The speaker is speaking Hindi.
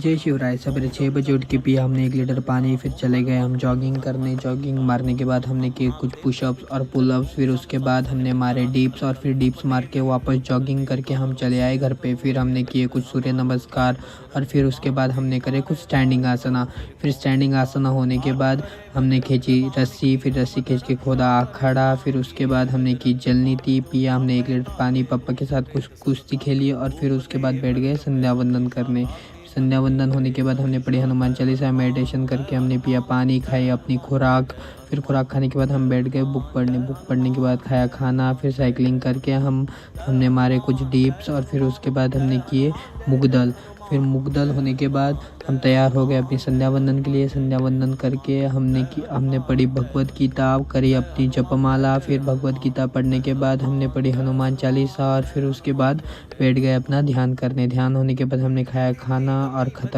जय शिवराय। सवेरे 6 बजे उठ के पिया हमने 1 लीटर पानी। फिर चले गए हम जॉगिंग करने। जॉगिंग मारने के बाद हमने किए कुछ पुशअप्स और पुलअप्स। फिर उसके बाद हमने मारे डिप्स और फिर डिप्स मार के वापस जॉगिंग करके हम चले आए घर पे। फिर हमने किए कुछ सूर्य नमस्कार और फिर उसके बाद हमने करे कुछ स्टैंडिंग आसना। फिर स्टैंडिंग आसना होने के बाद हमने खींची रस्सी। फिर रस्सी खींच के खोदा खड़ा। फिर उसके बाद हमने की जलनीति पिया हमने 1 लीटर पानी। पापा के साथ कुछ कुश्ती खेली और फिर उसके बाद बैठ गए संध्या वंदन करने। संध्या वंदन होने के बाद हमने पढ़ी हनुमान चालीसा। मेडिटेशन करके हमने पिया पानी, खाई अपनी खुराक। फिर खुराक खाने के बाद हम बैठ गए बुक पढ़ने। बुक पढ़ने के बाद खाया खाना। फिर साइकिलिंग करके हमने मारे कुछ डिप्स और फिर उसके बाद हमने किए मुगदल। फिर मुगदल होने के बाद हम तैयार हो गए अपनी संध्या वंदन के लिए। संध्या वंदन करके हमने पढ़ी भगवत गीता, करी अपनी जपमाला। फिर भगवत गीता पढ़ने के बाद हमने पढ़ी हनुमान चालीसा और फिर उसके बाद बैठ गए अपना ध्यान करने। ध्यान होने के बाद हमने खाया खाना और ख़त्म।